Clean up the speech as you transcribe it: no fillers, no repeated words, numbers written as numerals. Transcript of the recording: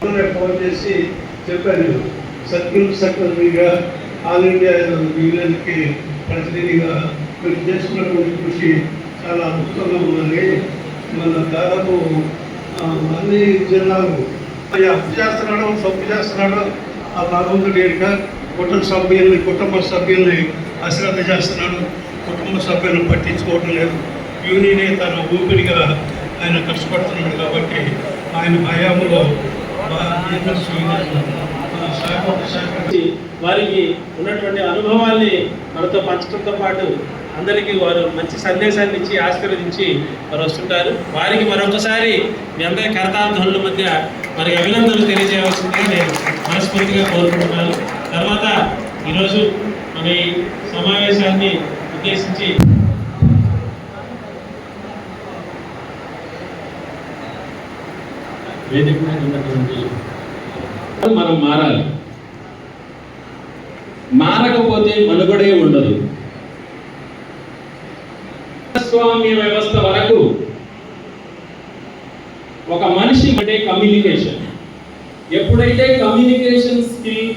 Phone చేసి చెప్పాను, circle సెక్రటరీగా ఆల్ ఇండియా యూనియన్కి ప్రతినిధిగా మీరు చేస్తున్నటువంటి కృషి చాలా అద్భుతంగా ఉందండి. మన దాదాపు అన్ని జిల్లాలు అప్పు చేస్తున్నాడు, తప్పు చేస్తున్నాడు, ఆ భగవంతుడి యొక్క కుటుంబ సభ్యుల్ని అశ్రద్ధ చేస్తున్నాడు, కుటుంబ సభ్యులను పట్టించుకోవటం లేదు. యూనియనే తన ఊపిరిగా ఆయన కష్టపడుతున్నాడు. కాబట్టి ఆయన హయాంలో వారికి ఉన్నటువంటి అనుభవాల్ని మనతో పంచడంతో పాటు అందరికీ వారు మంచి సందేశాన్ని ఇచ్చి ఆశీర్వదించి వారు వస్తుంటారు. వారికి మరొకసారి మీ అందరి కరతార్థుల మధ్య మరి అభినందనలు తెలియజేయవలసిందిగా నేను మనస్ఫూర్తిగా కోరుకుంటున్నాను. తర్వాత ఈరోజు మన ఈ సమావేశాన్ని ఉద్దేశించి వేదిక మీద ఉన్నటువంటి మనం మారాలి. మారకపోతే మనుగడే ఉండదు. ప్రజాస్వామ్య వ్యవస్థ వరకు ఒక మనిషి అంటే కమ్యూనికేషన్. ఎప్పుడైతే కమ్యూనికేషన్ స్కిల్